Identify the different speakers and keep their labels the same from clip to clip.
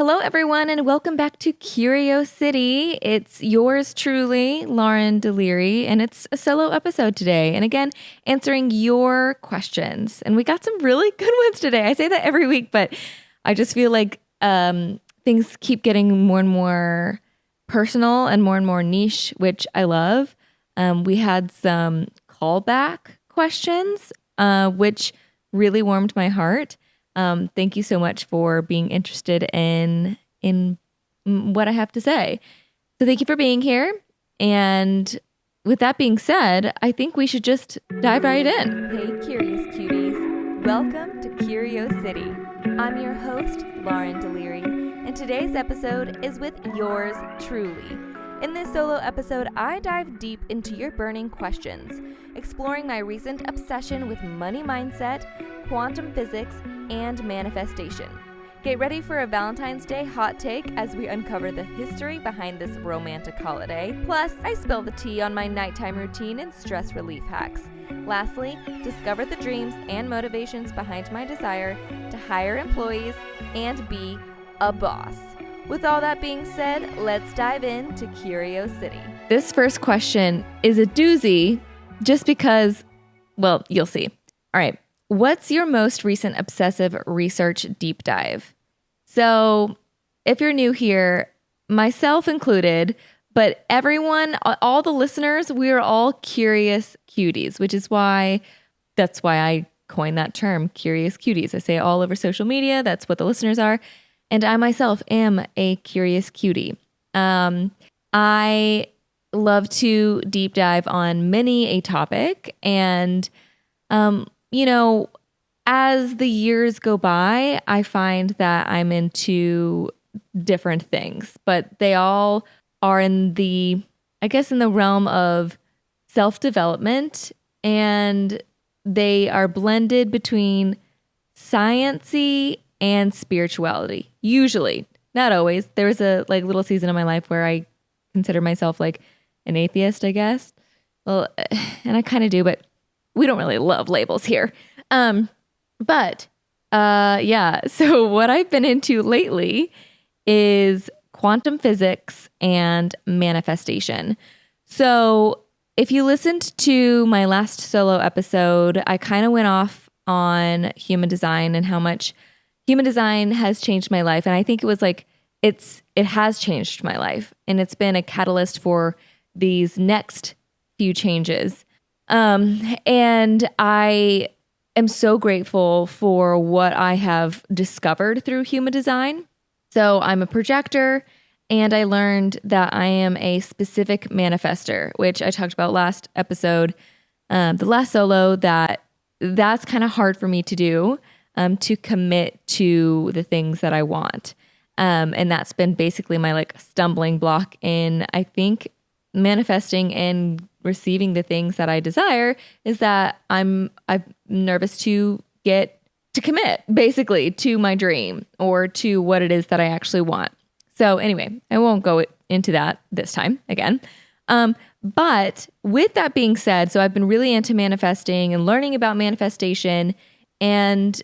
Speaker 1: Hello, everyone, and welcome back to Curiosity. It's yours truly, Lauren Deliri, and it's a solo episode today. And again, answering your questions. And we got some really good ones today. I say that every week, but I just feel like things keep getting more and more personal and more niche, which I love. We had some callback questions, which really warmed my heart. Thank you so much for being interested in what I have to say. So thank you for being here. And with that being said, I think we should just dive right in. Hey, curious cuties. Welcome to Curiosity. I'm your host, Lauren Deliri, and today's episode is with yours truly. In this solo episode, I dive deep into your burning questions, exploring my recent obsession with money mindset, quantum physics, and manifestation. Get ready for a Valentine's Day hot take as we uncover the history behind this romantic holiday. Plus, I spill the tea on my nighttime routine and stress relief hacks. Lastly, discover the dreams and motivations behind my desire to hire employees and be a boss. With all that being said, let's dive into Curiosity. This first question is a doozy just because, well, you'll see. All right. What's your most recent obsessive research deep dive? So if you're new here, myself included, but everyone, all the listeners, we are all curious cuties, which is that's why I coined that term, curious cuties. I say it all over social media. That's what the listeners are. And I myself am a curious cutie. I love to deep dive on many a topic. And, as the years go by, I find that I'm into different things, but they all are in the realm of self-development, and they are blended between science-y and spirituality. Usually, not always. There was a little season of my life where I consider myself like an atheist, I guess. Well, and I kind of do, but we don't really love labels here. So what I've been into lately is quantum physics and manifestation. So if you listened to my last solo episode, I kind of went off on human design and how much human design has changed my life. And I think it was it has changed my life, and it's been a catalyst for these next few changes. And I am so grateful for what I have discovered through human design. So I'm a projector, and I learned that I am a specific manifester, which I talked about last episode, the last solo, that's kind of hard for me to do, to commit to the things that I want. And that's been basically my stumbling block in, I think, manifesting and receiving the things that I desire, is that I'm nervous to commit basically to my dream or to what it is that I actually want. So anyway, I won't go into that this time again. But with that being said, so I've been really into manifesting and learning about manifestation. And,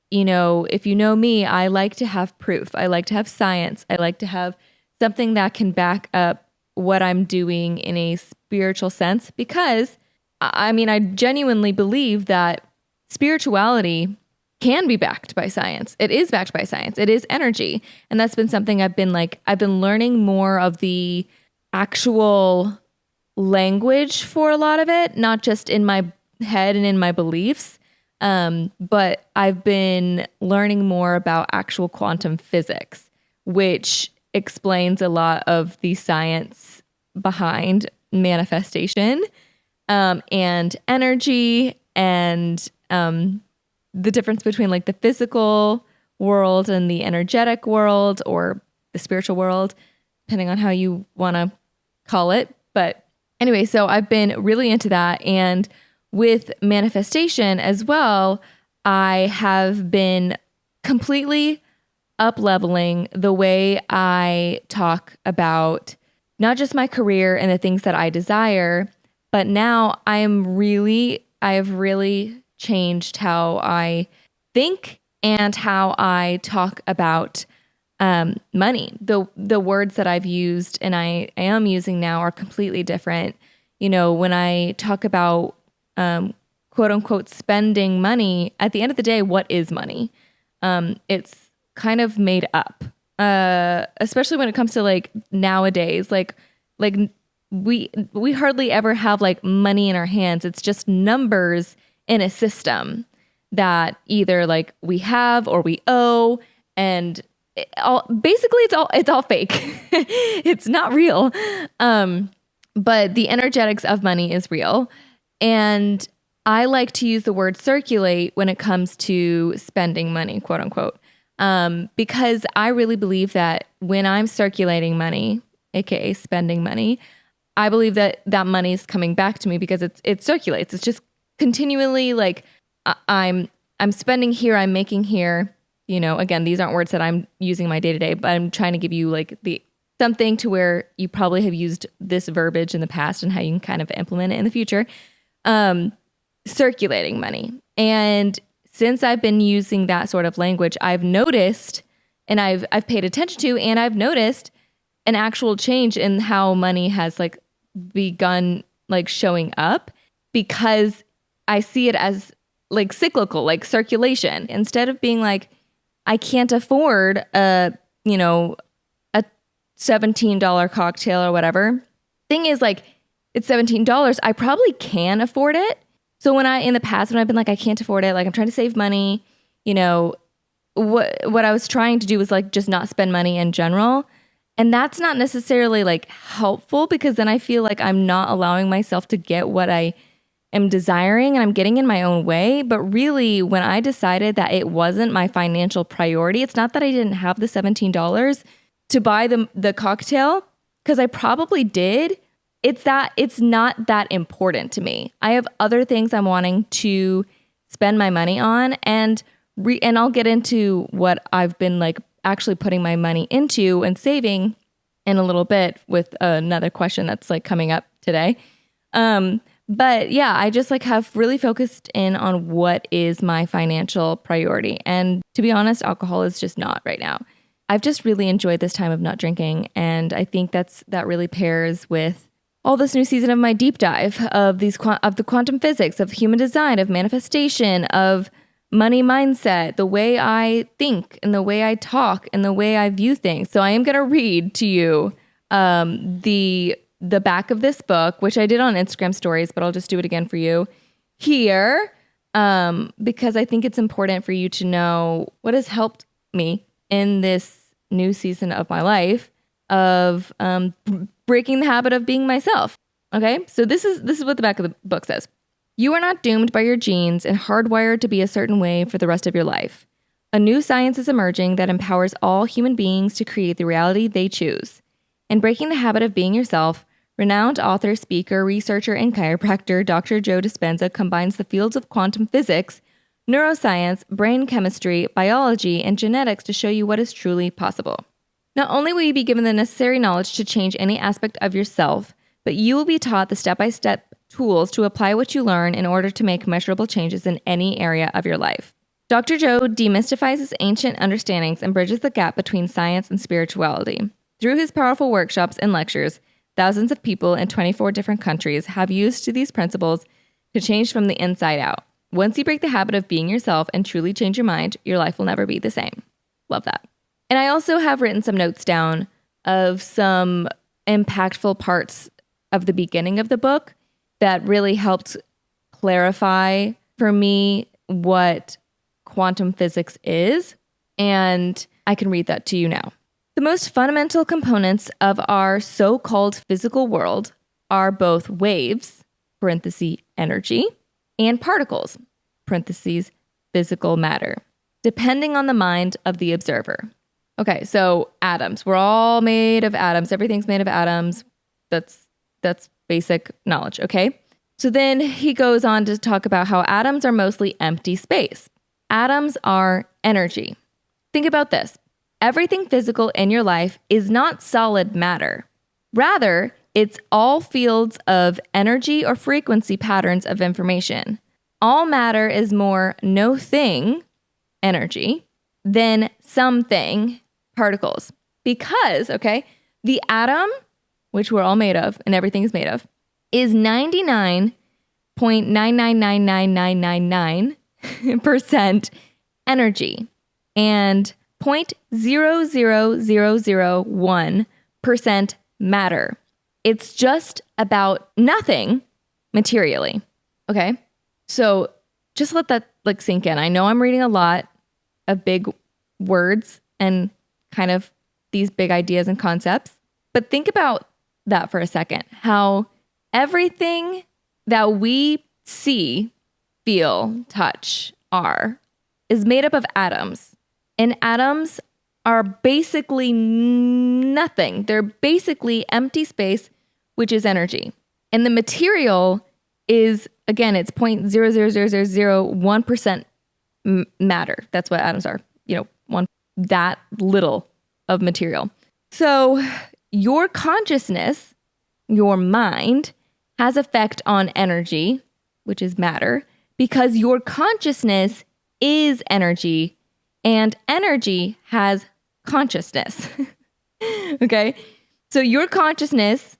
Speaker 1: if you know me, I like to have proof. I like to have science. I like to have something that can back up what I'm doing in a spiritual sense, because I genuinely believe that spirituality can be backed by science. It is backed by science. It is energy. And that's been something I've been learning more of the actual language for a lot of it, not just in my head and in my beliefs. But I've been learning more about actual quantum physics, which explains a lot of the science behind manifestation, and energy, and the difference between the physical world and the energetic world, or the spiritual world, depending on how you want to call it. But anyway, so I've been really into that. And with manifestation as well, I have been completely up-leveling the way I talk about not just my career and the things that I desire, but now I have really changed how I think and how I talk about money. The words that I've used and I am using now are completely different. When I talk about quote unquote spending money, at the end of the day, what is money? It's kind of made up, especially when it comes to like nowadays, like we hardly ever have like money in our hands. It's just numbers in a system that either like we have or we owe, and basically it's all fake. It's not real. But the energetics of money is real. And I like to use the word circulate when it comes to spending money, quote unquote. Because I really believe that when I'm circulating money, aka spending money, I believe that that money is coming back to me because it circulates. It's just continually like I'm spending here, I'm making here. Again, these aren't words that I'm using in my day to day, but I'm trying to give you like something to where you probably have used this verbiage in the past and how you can kind of implement it in the future. Circulating money. And since I've been using that sort of language, I've noticed, and I've paid attention to, and I've noticed an actual change in how money has like begun like showing up, because I see it as like cyclical, like circulation. Instead of being like, I can't afford a $17 cocktail or whatever. Thing is, like, it's $17. I probably can afford it. So in the past, when I've been like, I can't afford it, like I'm trying to save money, what I was trying to do was like just not spend money in general. And that's not necessarily like helpful, because then I feel like I'm not allowing myself to get what I am desiring, and I'm getting in my own way. But really, when I decided that it wasn't my financial priority, it's not that I didn't have the $17 to buy the cocktail, because I probably did. It's that it's not that important to me. I have other things I'm wanting to spend my money on, and I'll get into what I've been like actually putting my money into and saving in a little bit with another question that's like coming up today. But yeah, I just like have really focused in on what is my financial priority. And to be honest, alcohol is just not right now. I've just really enjoyed this time of not drinking. And I think that really pairs with all this new season of my deep dive of the quantum physics, of human design, of manifestation, of money mindset, the way I think and the way I talk and the way I view things. So I am going to read to you the back of this book, which I did on Instagram stories, but I'll just do it again for you here, because I think it's important for you to know what has helped me in this new season of my life of breaking the habit of being myself. Okay, so this is what the back of the book says. You are not doomed by your genes and hardwired to be a certain way for the rest of your life. A new science is emerging that empowers all human beings to create the reality they choose. In breaking the habit of being yourself, renowned author, speaker, researcher, and chiropractor Dr. Joe Dispenza combines the fields of quantum physics, neuroscience, brain chemistry, biology, and genetics to show you what is truly possible. Not only will you be given the necessary knowledge to change any aspect of yourself, but you will be taught the step-by-step tools to apply what you learn in order to make measurable changes in any area of your life. Dr. Joe demystifies his ancient understandings and bridges the gap between science and spirituality. Through his powerful workshops and lectures, thousands of people in 24 different countries have used these principles to change from the inside out. Once you break the habit of being yourself and truly change your mind, your life will never be the same. Love that. And I also have written some notes down of some impactful parts of the beginning of the book that really helped clarify for me what quantum physics is. And I can read that to you now. The most fundamental components of our so-called physical world are both waves, parentheses, energy, and particles, parentheses, physical matter, depending on the mind of the observer. Okay, so atoms. We're all made of atoms. Everything's made of atoms. That's basic knowledge, okay? So then he goes on to talk about how atoms are mostly empty space. Atoms are energy. Think about this. Everything physical in your life is not solid matter. Rather, it's all fields of energy or frequency patterns of information. All matter is more no thing, energy, than something, particles. Because, okay, the atom, which we're all made of and everything is made of, is 99.9999999% energy and 0.00001% matter. It's just about nothing materially. Okay? So just let that like sink in. I know I'm reading a lot of big words and kind of these big ideas and concepts, but think about that for a second. How everything that we see, feel, touch, is made up of atoms. And atoms are basically nothing. They're basically empty space, which is energy. And the material is, again, it's 0.00001% matter. That's what atoms are. That little of material. So your consciousness, your mind, has effect on energy, which is matter, because your consciousness is energy and energy has consciousness. Okay? So your consciousness,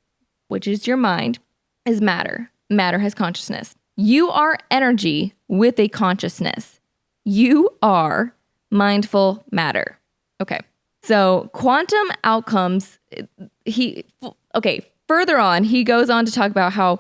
Speaker 1: which is your mind, is matter. Matter has consciousness. You are energy with a consciousness. You are mindful matter. Okay. So quantum outcomes, further on, he goes on to talk about how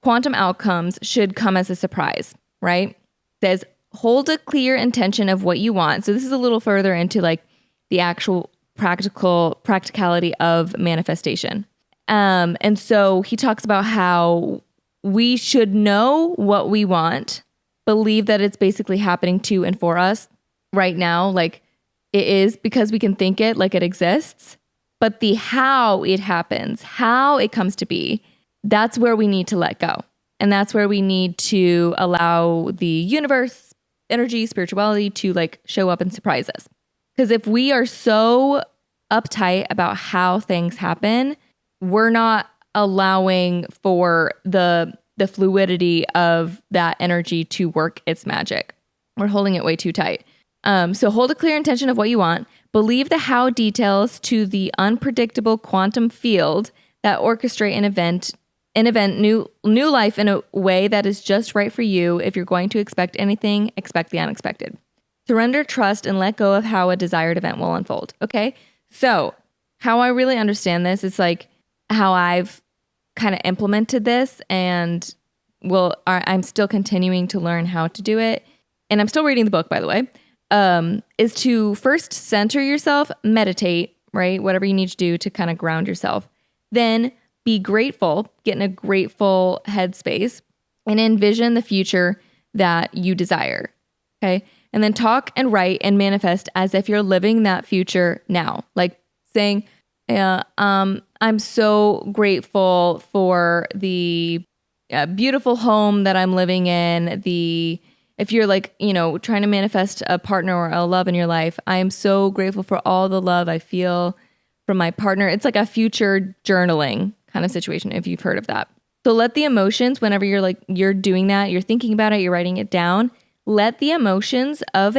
Speaker 1: quantum outcomes should come as a surprise, right? Says, hold a clear intention of what you want. So this is a little further into like the actual practicality of manifestation. And so he talks about how we should know what we want, believe that it's basically happening to and for us right now. Like it is, because we can think it like it exists, but the how it happens, how it comes to be, that's where we need to let go. And that's where we need to allow the universe, energy, spirituality to like show up and surprise us. Because if we are so uptight about how things happen, we're not allowing for the fluidity of that energy to work its magic. We're holding it way too tight. So hold a clear intention of what you want. Believe the how details to the unpredictable quantum field that orchestrate an event, new life in a way that is just right for you. If you're going to expect anything, expect the unexpected. Surrender, trust, and let go of how a desired event will unfold. Okay? So how I really understand this is like how I've kind of implemented this, and I'm still continuing to learn how to do it. And I'm still reading the book, by the way. Is to first center yourself, meditate, right? Whatever you need to do to kind of ground yourself. Then be grateful, get in a grateful headspace, and envision the future that you desire. Okay. And then talk and write and manifest as if you're living that future now. Like saying, I'm so grateful for the beautiful home that I'm living in. If you're like, trying to manifest a partner or a love in your life, I am so grateful for all the love I feel from my partner. It's like a future journaling kind of situation, if you've heard of that. So let the emotions, whenever you're doing that, you're thinking about it, you're writing it down, let the emotions of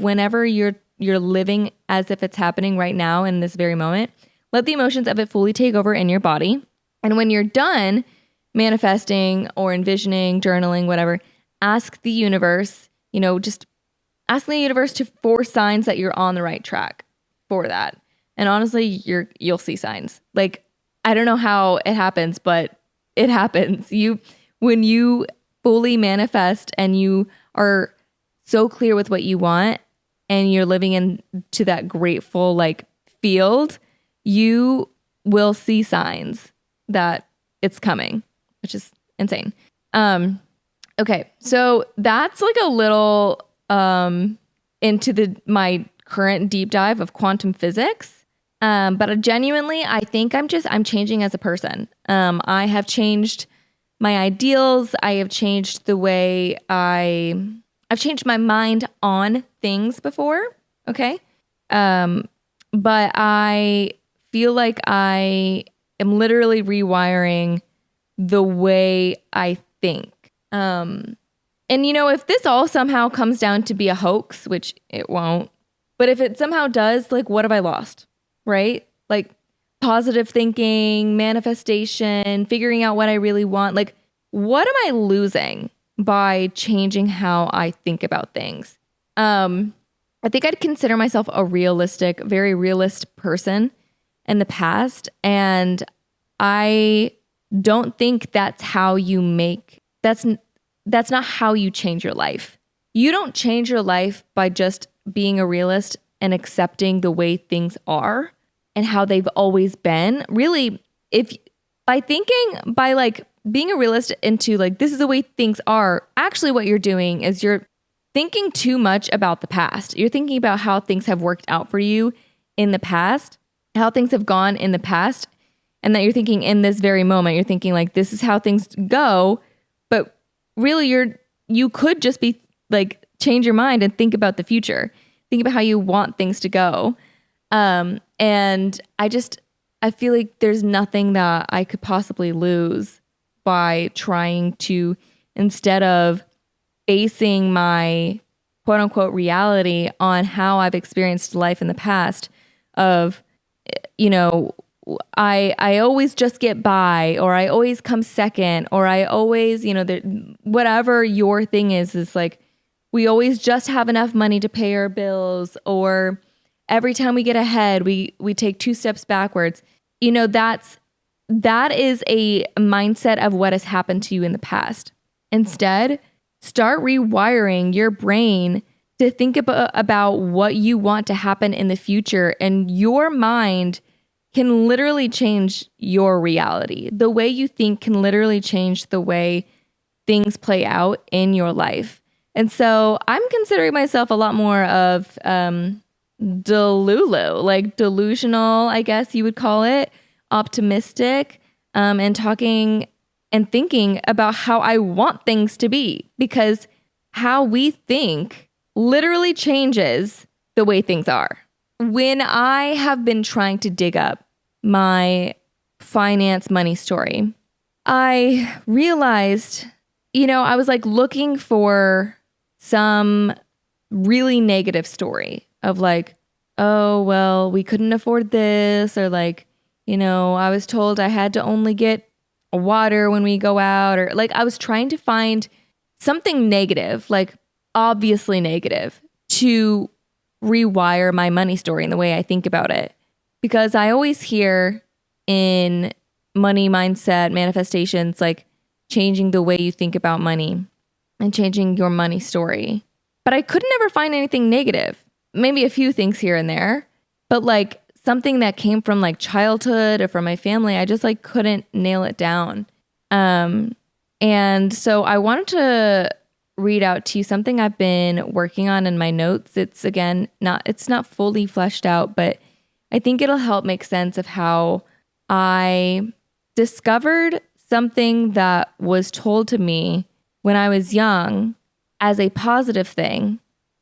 Speaker 1: whenever you're living as if it's happening right now in this very moment, let the emotions of it fully take over in your body. And when you're done manifesting or envisioning, journaling, whatever, ask the universe, just ask the universe for signs that you're on the right track for that. And honestly, you'll see signs. Like, I don't know how it happens, but it happens. When you fully manifest and you are so clear with what you want and you're living into that grateful like field, you will see signs that it's coming, which is insane. Okay, so that's like a little into my current deep dive of quantum physics. But genuinely, I think I'm changing as a person. I have changed my ideals. I have changed the way I've changed my mind on things before. Okay. But I feel like I am literally rewiring the way I think. And if this all somehow comes down to be a hoax, which it won't, But if it somehow does, like, what have I lost? Right? Like, positive thinking, manifestation, figuring out what I really want. Like, what am I losing by changing how I think about things? I think I'd consider myself a realistic, very realist person in the past. And I don't think that's how you make, that's not how you change your life. You don't change your life by just being a realist and accepting the way things are and how they've always been. Really, if by like being a realist into like, this is the way things are, actually what you're doing is you're thinking too much about the past. You're thinking about how things have worked out for you in the past, how things have gone in the past, and that you're thinking in this very moment, you're thinking like, this is how things go. But really you could just be like, change your mind and think about the future. Think about how you want things to go. And I feel like there's nothing that I could possibly lose by trying to, instead of basing my quote unquote reality on how I've experienced life in the past of, you know, I always just get by, or I always come second, or I always, you know, whatever your thing is like, we always just have enough money to pay our bills, or every time we get ahead, we take 2 steps backwards. You know, that is a mindset of what has happened to you in the past. Instead, start rewiring your brain to think about what you want to happen in the future, and your mind can literally change your reality. The way you think can literally change the way things play out in your life. And so I'm considering myself a lot more of delulu, like delusional, I guess you would call it, optimistic, and talking and thinking about how I want things to be, because how we think literally changes the way things are. When I have been trying to dig up my finance money story, I realized, you know, I was like looking for some really negative story of like, oh, well, we couldn't afford this, or like, you know, I was told I had to only get water when we go out, or like I was trying to find something negative, like obviously negative, to rewire my money story and the way I think about it. Because I always hear in money mindset manifestations, like changing the way you think about money and changing your money story. But I could never find anything negative. Maybe a few things here and there, but like something that came from like childhood or from my family, I just like couldn't nail it down. And so I wanted to read out to you something I've been working on in my notes. It's not fully fleshed out, but I think it'll help make sense of how I discovered something that was told to me when I was young as a positive thing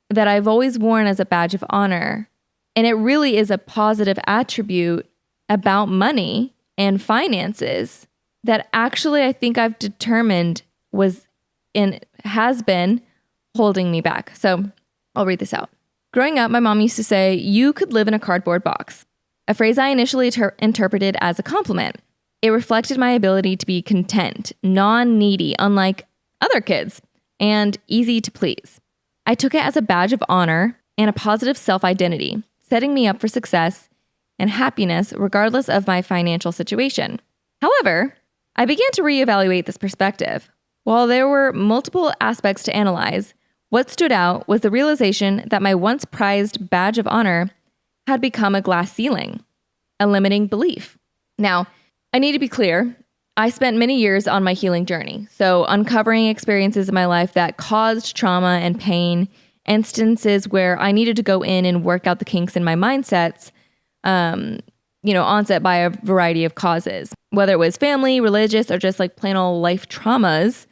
Speaker 1: that I've always worn as a badge of honor. And it really is a positive attribute about money and finances that actually I think I've determined was and has been holding me back. So I'll read this out. Growing up, my mom used to say, "You could live in a cardboard box," a phrase I initially interpreted as a compliment. It reflected my ability to be content, non-needy, unlike other kids, and easy to please. I took it as a badge of honor and a positive self-identity, setting me up for success and happiness regardless of my financial situation. However, I began to reevaluate this perspective. While there were multiple aspects to analyze, what stood out was the realization that my once prized badge of honor had become a glass ceiling, a limiting belief. Now, I need to be clear. I spent many years on my healing journey, so uncovering experiences in my life that caused trauma and pain, instances where I needed to go in and work out the kinks in my mindsets, onset by a variety of causes. Whether it was family, religious, or just like plain old life traumas,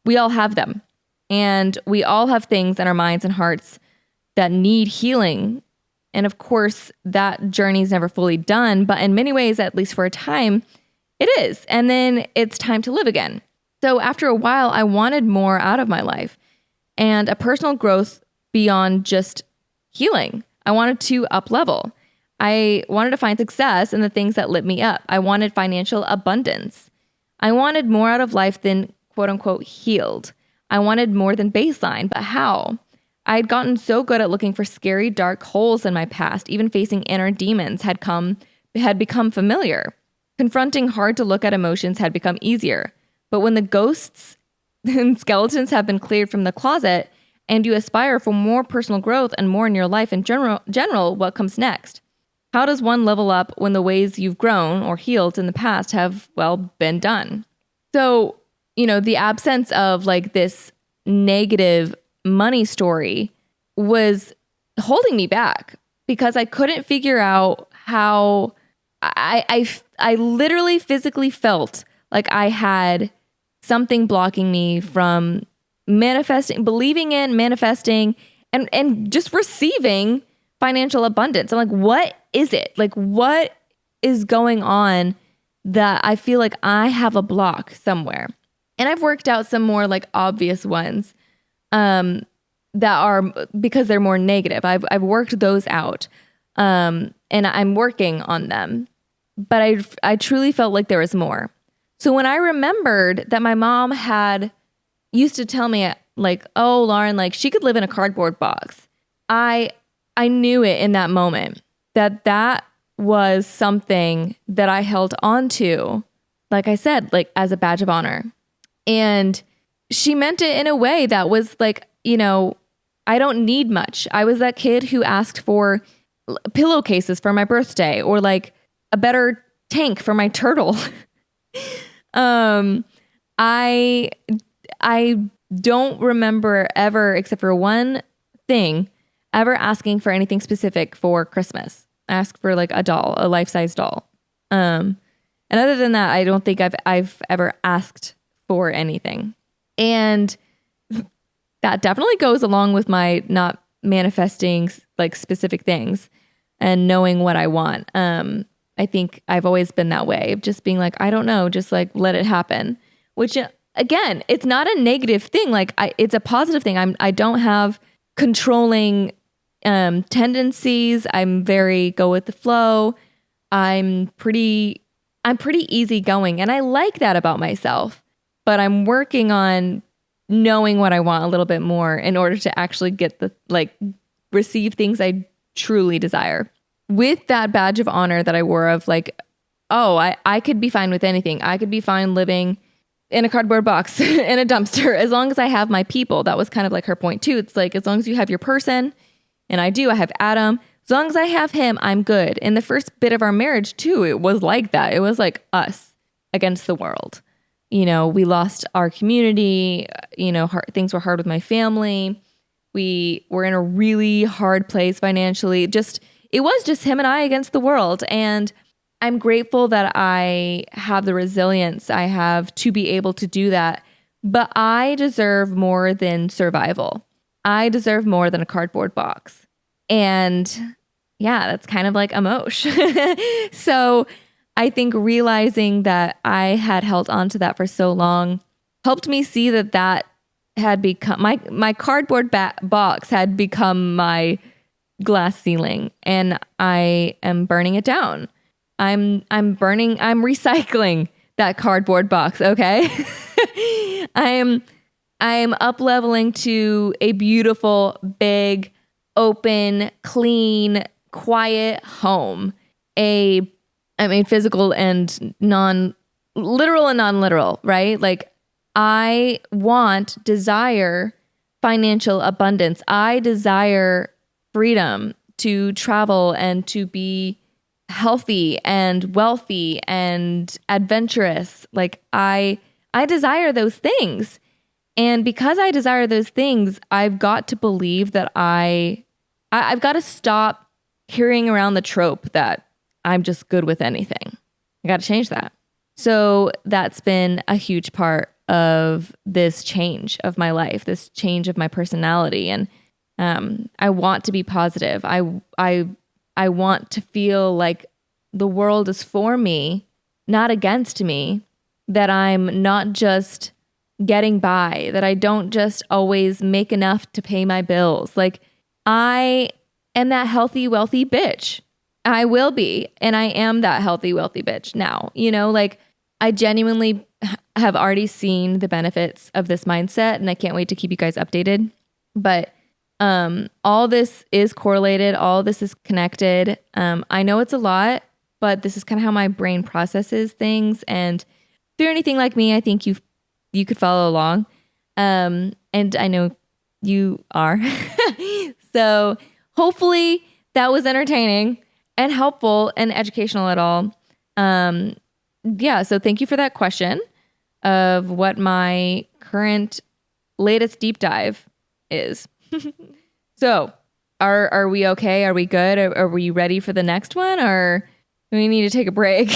Speaker 1: we all have them. And we all have things in our minds and hearts that need healing. And of course, that journey is never fully done, but in many ways, at least for a time, it is. And then it's time to live again. So after a while, I wanted more out of my life and a personal growth beyond just healing. I wanted to up level. I wanted to find success in the things that lit me up. I wanted financial abundance. I wanted more out of life than quote unquote healed. I wanted more than baseline, but how? I had gotten so good at looking for scary, dark holes in my past. Even facing inner demons had become familiar. Confronting hard to look at emotions had become easier. But when the ghosts and skeletons have been cleared from the closet and you aspire for more personal growth and more in your life in general, what comes next? How does one level up when the ways you've grown or healed in the past have, well, been done? So, the absence of like this negative money story was holding me back because I couldn't figure out how I literally physically felt like I had something blocking me from manifesting, believing in, manifesting, and just receiving financial abundance. I'm like, what is it? Like, what is going on that I feel like I have a block somewhere? And I've worked out some more like obvious ones that are because they're more negative. I've worked those out and I'm working on them. But I truly felt like there was more. So when I remembered that my mom used to tell me like, oh, Lauren, like she could live in a cardboard box. I knew it in that moment that was something that I held on to, like I said, like as a badge of honor. And she meant it in a way that was like, I don't need much. I was that kid who asked for pillowcases for my birthday or like a better tank for my turtle. I don't remember ever, except for one thing, ever asking for anything specific for Christmas. I asked for like a doll, a life-size doll. And other than that, I don't think I've ever asked for anything. And that definitely goes along with my not manifesting like specific things and knowing what I want. I think I've always been that way of just being like, I don't know, just like let it happen, which again, it's not a negative thing. Like it's a positive thing. I don't have controlling tendencies. I'm very go with the flow. I'm pretty easygoing, and I like that about myself, but I'm working on knowing what I want a little bit more in order to actually get receive things I truly desire. With that badge of honor that I wore of like, oh, I could be fine with anything. I could be fine living in a cardboard box in a dumpster as long as I have my people. That was kind of like her point too. It's like, as long as you have your person, and I have Adam, as long as I have him, I'm good. In the first bit of our marriage too, it was like that. It was like us against the world. We lost our community, things were hard with my family. We were in a really hard place financially. It was just him and I against the world. And I'm grateful that I have the resilience I have to be able to do that. But I deserve more than survival. I deserve more than a cardboard box. And yeah, that's kind of like a mosh. So I think realizing that I had held on to that for so long helped me see that had become my cardboard box had become my glass ceiling, and I am burning it down. I'm recycling that cardboard box, okay? I'm up leveling to a beautiful, big, open, clean, quiet home. Physical and literal and non-literal, right? Like I desire financial abundance. I desire freedom to travel and to be healthy and wealthy and adventurous. Like I desire those things. And because I desire those things, I've got to believe that I've got to stop carrying around the trope that I'm just good with anything. I got to change that. So that's been a huge part of this change of my life, this change of my personality. And I want to be positive. I want to feel like the world is for me, not against me, that I'm not just getting by, that I don't just always make enough to pay my bills. Like I am that healthy, wealthy bitch. I will be. And I am that healthy, wealthy bitch now. Like I genuinely have already seen the benefits of this mindset, and I can't wait to keep you guys updated. But all this is correlated. All this is connected. I know it's a lot, but this is kind of how my brain processes things. And if you're anything like me, I think you could follow along. And I know you are. So hopefully that was entertaining and helpful and educational at all. Yeah. So thank you for that question of what my current latest deep dive is. So are we okay? Are we good? Are we ready for the next one, or do we need to take a break?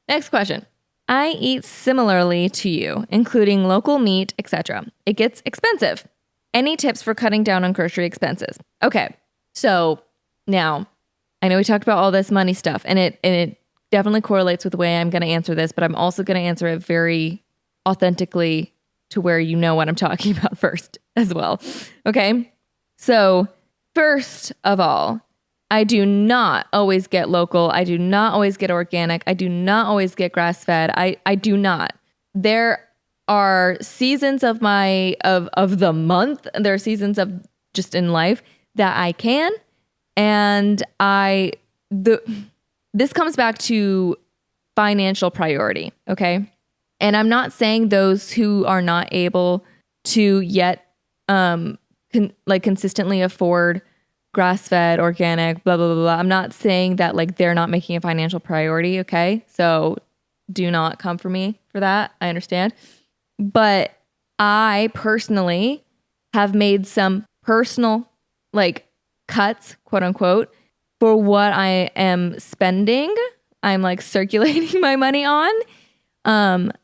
Speaker 1: Next question. I eat similarly to you, including local meat, etc. It gets expensive. Any tips for cutting down on grocery expenses? Okay. So now I know we talked about all this money stuff, and it definitely correlates with the way I'm going to answer this, but I'm also going to answer it very authentically to where you know what I'm talking about first as well. Okay. So first of all, I do not always get local. I do not always get organic. I do not always get grass-fed. I do not. There are seasons of the month. There are seasons of just in life that I can. And this comes back to financial priority. Okay. And I'm not saying those who are not able to yet consistently afford grass-fed, organic, blah, blah, blah, blah. I'm not saying that like they're not making a financial priority, okay? So do not come for me for that. I understand. But I personally have made some personal like cuts, quote unquote, for what I am spending. I'm like circulating my money on.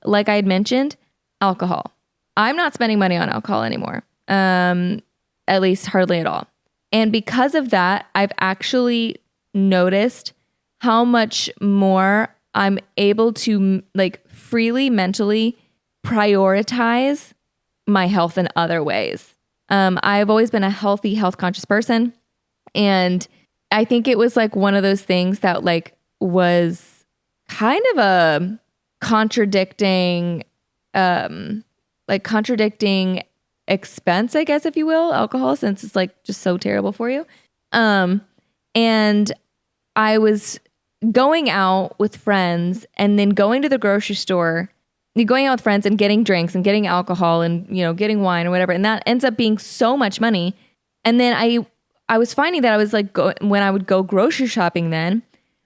Speaker 1: Like I had mentioned, alcohol. I'm not spending money on alcohol anymore. At least hardly at all. And because of that, I've actually noticed how much more I'm able to like freely mentally prioritize my health in other ways. I've always been a healthy, health conscious person. And I think it was like one of those things that like was kind of a contradicting expense, I guess, if you will, alcohol, since it's like just so terrible for you. And I was going out with friends and then going to the grocery store, going out with friends and getting drinks and getting alcohol and, getting wine or whatever. And that ends up being so much money. And then I was finding that I was like, when I would go grocery shopping, then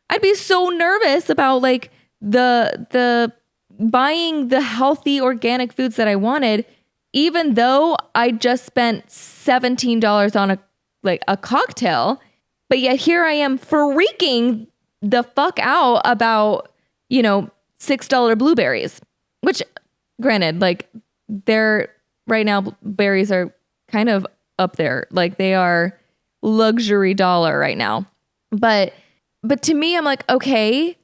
Speaker 1: I'd be so nervous about like the buying the healthy organic foods that I wanted, even though I just spent $17 on a cocktail. But yet here I am freaking the fuck out about, $6 blueberries, which granted, like they're right now, berries are kind of up there. Like they are luxury dollar right now. But to me, I'm like, okay,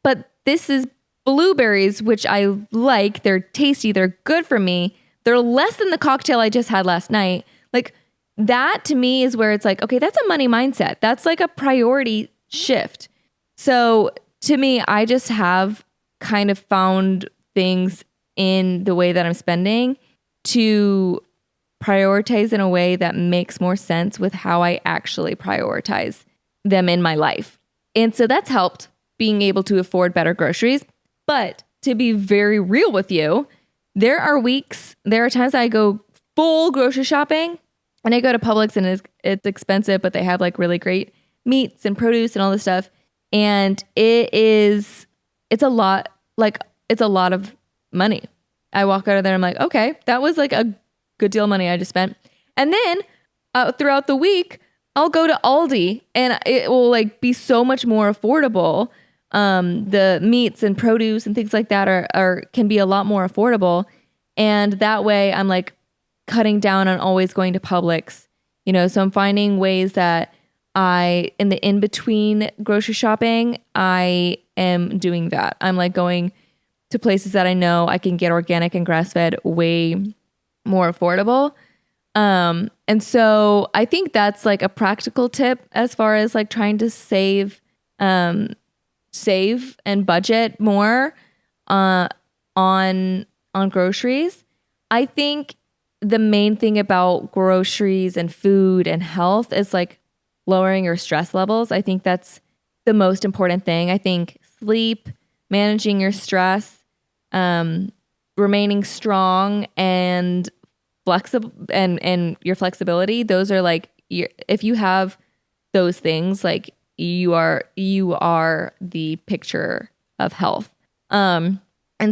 Speaker 1: but this is blueberries, which I like. They're tasty. They're good for me. They're less than the cocktail I just had last night. Like that to me is where it's like, okay, that's a money mindset. That's like a priority shift. So to me, I just have kind of found things in the way that I'm spending to prioritize in a way that makes more sense with how I actually prioritize them in my life. And so that's helped being able to afford better groceries. But to be very real with you, there are times I go full grocery shopping and I go to Publix and it's expensive, but they have like really great meats and produce and all this stuff. And it's a lot of money. I walk out of there and I'm like, okay, that was like a good deal of money I just spent. And then throughout the week, I'll go to Aldi and it will like be so much more affordable. The meats and produce and things like that can be a lot more affordable. And that way I'm like cutting down on always going to Publix, so I'm finding ways that in the in-between grocery shopping, I am doing that. I'm like going to places that I know I can get organic and grass-fed way more affordable. And so I think that's like a practical tip as far as like trying to save and budget more on groceries. I think the main thing about groceries and food and health is like lowering your stress levels. I think that's the most important thing. I think sleep, managing your stress, remaining strong and flexible and your flexibility, those are like if you have those things, like you are the picture of health. And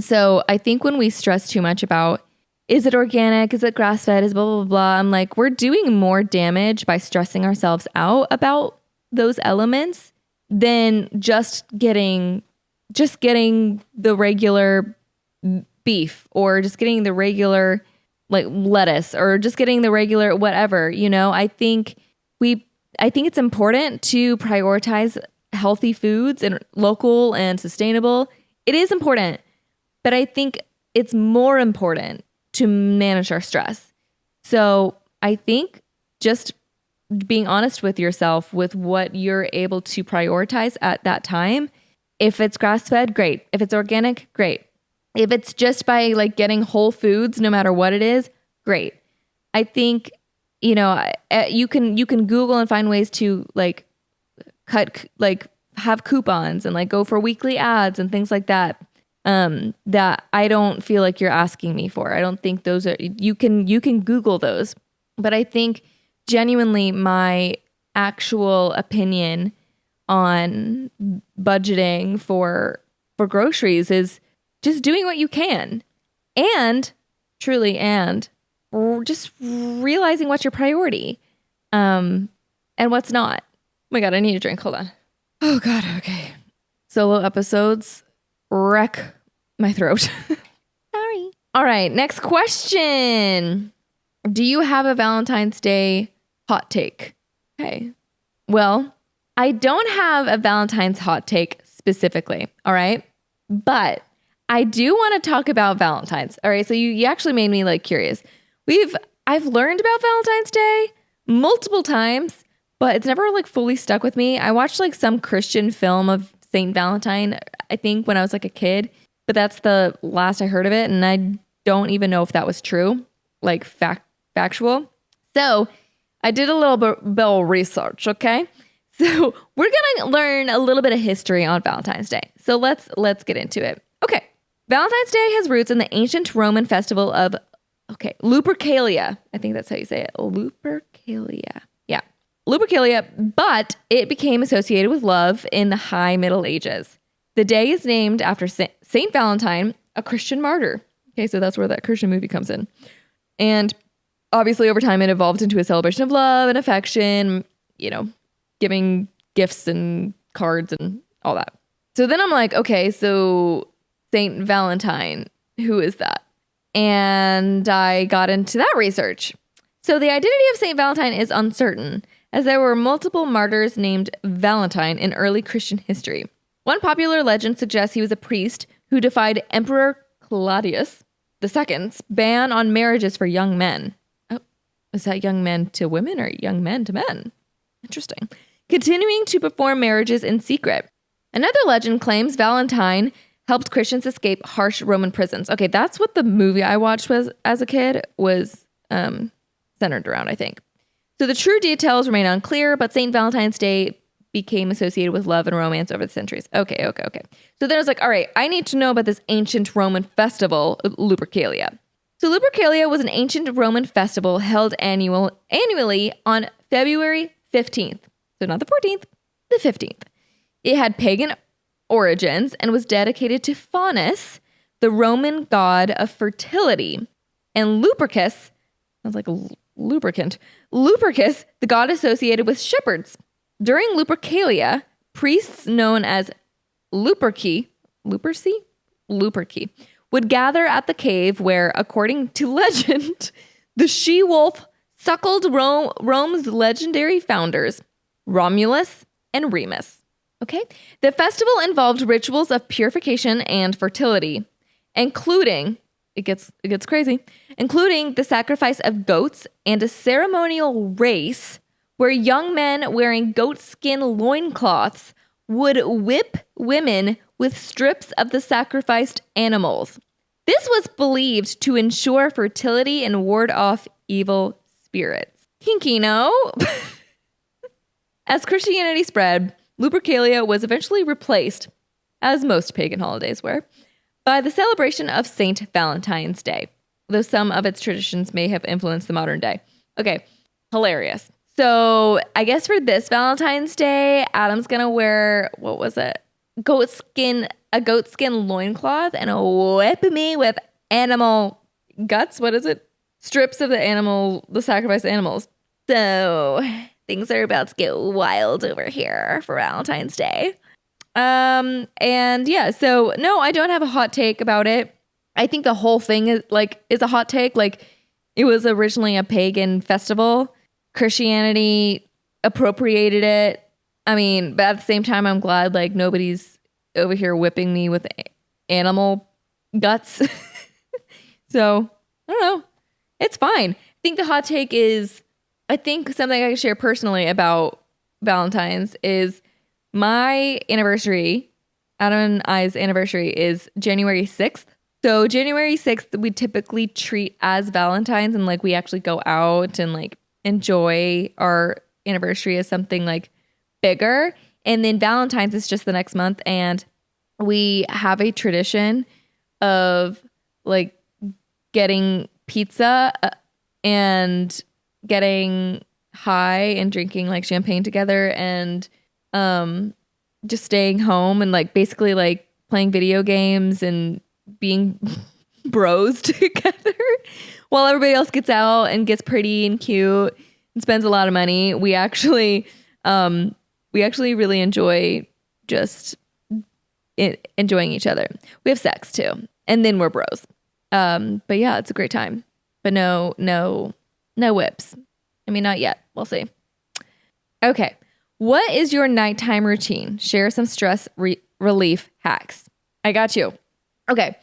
Speaker 1: so I think when we stress too much about is it organic, is it grass fed, is blah blah blah, I'm like, we're doing more damage by stressing ourselves out about those elements than just getting the regular beef or just getting the regular like lettuce or just getting the regular whatever, I think it's important to prioritize healthy foods and local and sustainable. It is important, but I think it's more important to manage our stress. So I think just being honest with yourself with what you're able to prioritize at that time. If it's grass-fed, great. If it's organic, great. If it's just by like getting whole foods, no matter what it is, great. I think, you can Google and find ways to like have coupons and like go for weekly ads and things like that. That I don't feel like you're asking me for. I don't think those are, you can Google those, but I think genuinely my actual opinion on budgeting for groceries is just doing what you can and just realizing what's your priority, and what's not. Oh my God, I need a drink. Hold on. Oh God. Okay. Solo episodes wreck my throat. Sorry. All right. Next question. Do you have a Valentine's Day hot take? Okay. Well, I don't have a Valentine's hot take specifically. All right. But I do want to talk about Valentine's. All right. So you actually made me like curious. I've learned about Valentine's Day multiple times, but it's never like fully stuck with me. I watched like some Christian film of Saint Valentine, I think when I was like a kid, but that's the last I heard of it. And I don't even know if that was true, like factual. So I did a little bit of research. Okay. So we're going to learn a little bit of history on Valentine's Day. So let's get into it. Okay. Valentine's Day has roots in the ancient Roman festival of, Lupercalia. I think that's how you say it. Lupercalia. Yeah. Lupercalia, but it became associated with love in the High Middle Ages. The day is named after Saint Valentine, a Christian martyr. Okay, so that's where that Christian movie comes in. And obviously over time it evolved into a celebration of love and affection, giving gifts and cards and all that. So then I'm like, okay, so Saint Valentine, who is that? And I got into that research. So the identity of Saint Valentine is uncertain, as there were multiple martyrs named Valentine in early Christian history. One popular legend suggests he was a priest who defied Emperor Claudius II's ban on marriages for young men. Oh, is that young men to women or young men to men? Interesting. Continuing to perform marriages in secret. Another legend claims Valentine helped Christians escape harsh Roman prisons. Okay, that's what the movie I watched was as a kid was centered around, I think. So the true details remain unclear, but St. Valentine's Day became associated with love and romance over the centuries. Okay. So then I was like, all right, I need to know about this ancient Roman festival, Lupercalia. So Lupercalia was an ancient Roman festival held annually on February 15th. So not the 14th, the 15th. It had pagan origins and was dedicated to Faunus, the Roman god of fertility, and Lupercus, sounds like a lubricant, Lupercus, the god associated with shepherds. During Lupercalia, priests known as Luperci, would gather at the cave where, according to legend, the she-wolf suckled Rome's legendary founders, Romulus and Remus. Okay? The festival involved rituals of purification and fertility, including it gets crazy, including the sacrifice of goats and a ceremonial race where young men wearing goatskin loincloths would whip women with strips of the sacrificed animals. This was believed to ensure fertility and ward off evil spirits. Kinky, no? As Christianity spread, Lupercalia was eventually replaced, as most pagan holidays were, by the celebration of Saint Valentine's Day, though some of its traditions may have influenced the modern day. Okay, hilarious. So I guess for this Valentine's Day, Adam's gonna wear, what was it? A goatskin loincloth and whip me with animal guts. What is it? Strips of the sacrificed animals. So things are about to get wild over here for Valentine's Day. And yeah, so no, I don't have a hot take about it. I think the whole thing is a hot take. Like, it was originally a pagan festival. Christianity appropriated it. I mean, but at the same time, I'm glad like nobody's over here whipping me with animal guts. So I don't know. It's fine. I think the hot take is, I think something I can share personally about Valentine's is my anniversary, Adam and I's anniversary, is January 6th. So January 6th, we typically treat as Valentine's, and like we actually go out and like enjoy our anniversary as something like bigger. And then Valentine's is just the next month. And we have a tradition of like getting pizza and getting high and drinking like champagne together and just staying home and like basically like playing video games and being bros together while everybody else gets out and gets pretty and cute and spends a lot of money. We actually really enjoy just enjoying each other. We have sex too, and then we're bros. But yeah, it's a great time. But no whips. I mean, not yet. We'll see. Okay. What is your nighttime routine? Share some stress relief hacks. I got you. Okay.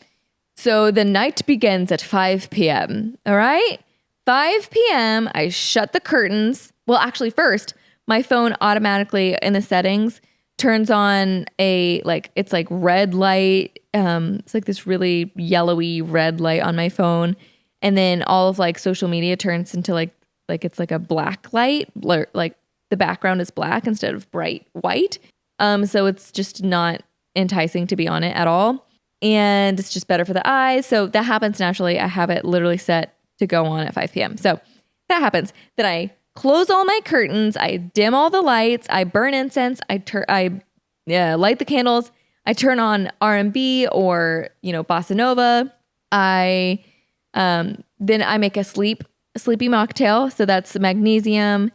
Speaker 1: So the night begins at 5 p.m. All right? 5 p.m. I shut the curtains. Well, actually, first, my phone automatically in the settings turns on it's like red light. It's like this really yellowy red light on my phone. And then all of like social media turns into like it's like a black light, like the background is black instead of bright white. So it's just not enticing to be on it at all. And it's just better for the eyes. So that happens naturally. I have it literally set to go on at 5 p.m. So that happens. Then I close all my curtains. I dim all the lights. I burn incense. I light the candles. I turn on R&B or, bossa nova. Then I make a sleepy mocktail. So that's magnesium,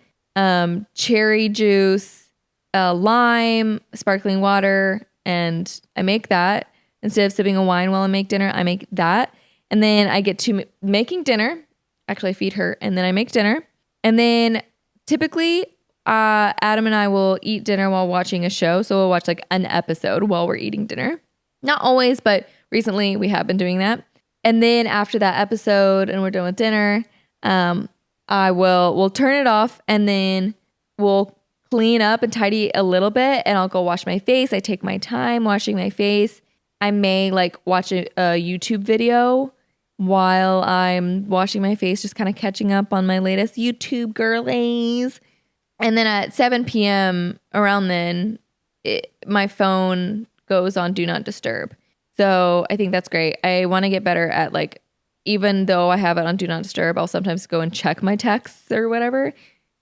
Speaker 1: cherry juice, lime, sparkling water. And I make that. Instead of sipping a wine while I make dinner, I make that. And then I get to making dinner. Actually, I feed her. And then I make dinner. And then typically, Adam and I will eat dinner while watching a show. So we'll watch like an episode while we're eating dinner. Not always, but recently we have been doing that. And then after that episode and we're done with dinner, we'll turn it off and then we'll clean up and tidy a little bit and I'll go wash my face. I take my time washing my face. I may like watch a YouTube video while I'm washing my face, just kind of catching up on my latest YouTube girlies. And then at 7 p.m. around then, my phone goes on Do Not Disturb. So I think that's great. I want to get better at like, even though I have it on Do Not Disturb, I'll sometimes go and check my texts or whatever.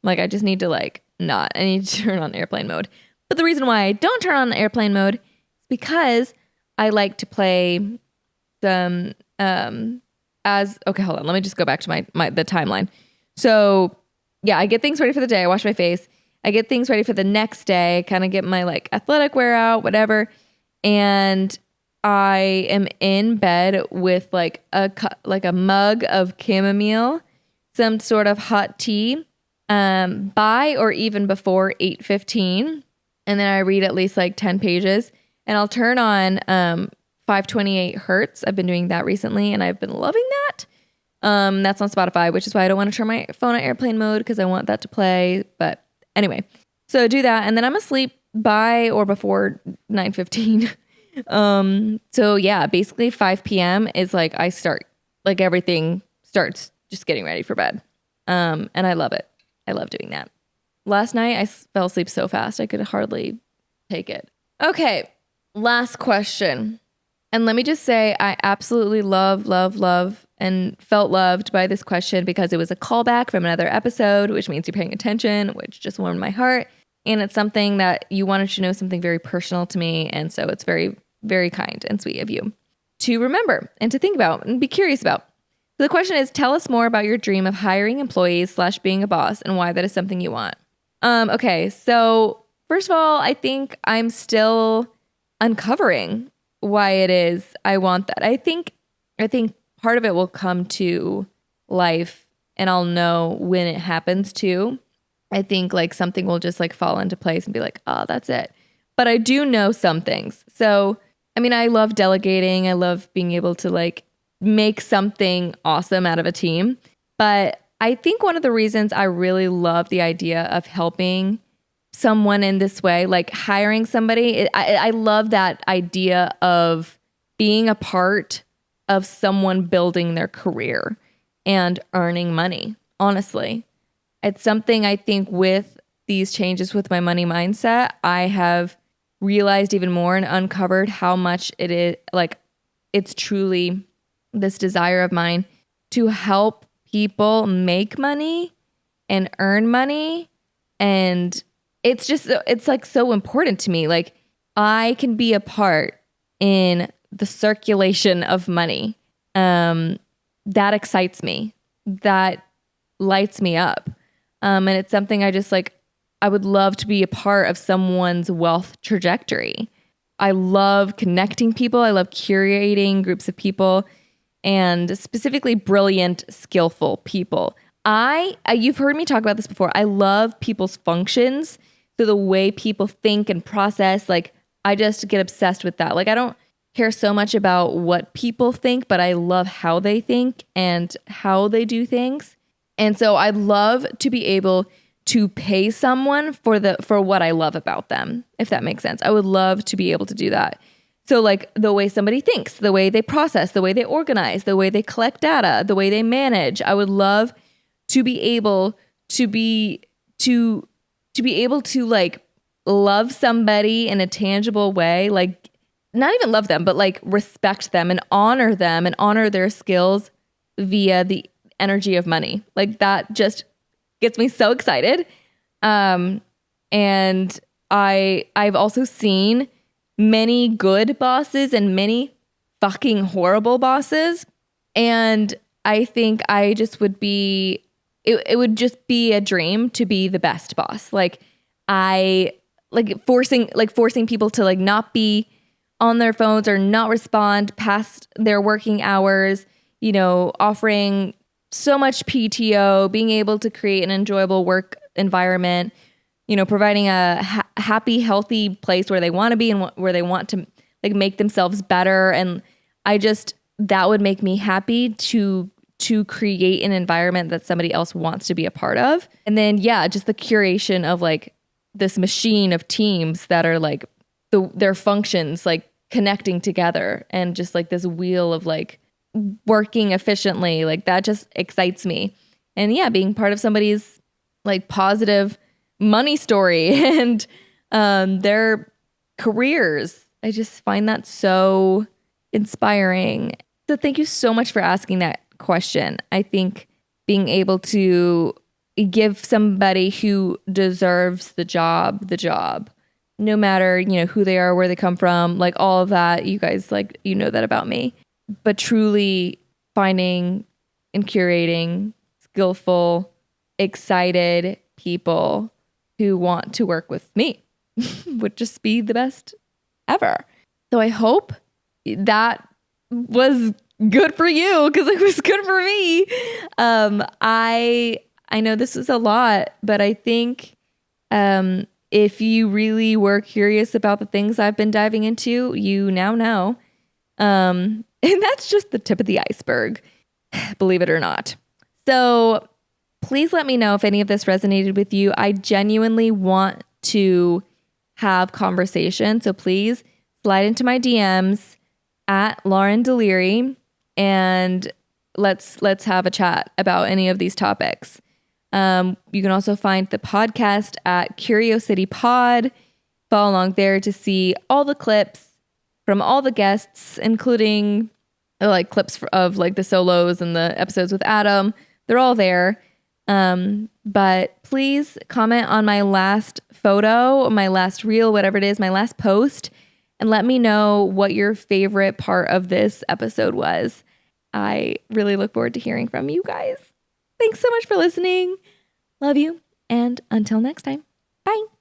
Speaker 1: Like I just need to I need to turn on airplane mode. But the reason why I don't turn on airplane mode is because I like to play some, hold on. Let me just go back to the timeline. So yeah, I get things ready for the day. I wash my face. I get things ready for the next day, kind of get my like athletic wear out, whatever. And I am in bed with like a mug of chamomile, some sort of hot tea, by or even before 8:15. And then I read at least like 10 pages and I'll turn on 528 hertz. I've been doing that recently and I've been loving that. That's on Spotify, which is why I don't want to turn my phone on airplane mode because I want that to play. But anyway, so do that. And then I'm asleep by or before 9:15. So yeah, basically 5 p.m. is like I start, like everything starts just getting ready for bed. And I love it. I love doing that. Last night I fell asleep so fast I could hardly take it. Okay, last question. And let me just say, I absolutely love, and felt loved by this question because it was a callback from another episode, which means you're paying attention, which just warmed my heart. And it's something that you wanted to know, something very personal to me. And so it's very, very kind and sweet of you to remember and to think about and be curious about. So the question is, tell us more about your dream of hiring employees / being a boss and why that is something you want. Okay, so first of all, I think I'm still uncovering why it is I want that. I think part of it will come to life and I'll know when it happens too. I think like something will just like fall into place and be like, oh, that's it. But I do know some things. So, I mean, I love delegating. I love being able to like make something awesome out of a team. But I think one of the reasons I really love the idea of helping someone in this way, like hiring somebody, I love that idea of being a part of someone building their career and earning money. Honestly, it's something I think with these changes with my money mindset, I have realized even more and uncovered how much it is like, it's truly this desire of mine to help people make money and earn money. And it's just, it's like so important to me. Like I can be a part in the circulation of money. That excites me. That lights me up. And it's something I just like, I would love to be a part of someone's wealth trajectory. I love connecting people. I love curating groups of people and specifically brilliant, skillful people. You've heard me talk about this before. I love people's functions. So the way people think and process, like I just get obsessed with that. Like I don't care so much about what people think, but I love how they think and how they do things. And so I'd love to be able to pay someone for what I love about them, if that makes sense. I would love to be able to do that. So like the way somebody thinks, the way they process, the way they organize, the way they collect data, the way they manage. I would love to be able to be able to like love somebody in a tangible way, like not even love them, but like respect them and honor their skills via the energy of money. Like that just gets me so excited. And I've also seen many good bosses and many fucking horrible bosses. And I think I just would be, it would just be a dream to be the best boss. Like forcing people to like not be on their phones or not respond past their working hours, you know, offering so much PTO, being able to create an enjoyable work environment, you know, providing a happy, healthy place where they want to be and where they want to like make themselves better. And that would make me happy to create an environment that somebody else wants to be a part of. And then, yeah, just the curation of like this machine of teams that are like their functions, like connecting together and just like this wheel of like working efficiently. Like that just excites me. And yeah, being part of somebody's like positive money story and their careers. I just find that so inspiring. So thank you so much for asking that question. I think being able to give somebody who deserves the job, no matter, you know, who they are, where they come from, like all of that, you guys, like, you know that about me, but truly finding and curating skillful, excited people who want to work with me would just be the best ever. So I hope that was good for you because it was good for me. I know this is a lot, but I think if you really were curious about the things I've been diving into, you now know. And that's just the tip of the iceberg, believe it or not. So please let me know if any of this resonated with you. I genuinely want to have conversation. So please slide into my DMs at Lauren Deliri and let's have a chat about any of these topics. You can also find the podcast at Curiosity Pod. Follow along there to see all the clips from all the guests, including like clips of like the solos and the episodes with Adam. They're all there. But please comment on my last photo, my last reel, whatever it is, my last post, and let me know what your favorite part of this episode was. I really look forward to hearing from you guys. Thanks so much for listening. Love you. And until next time, bye.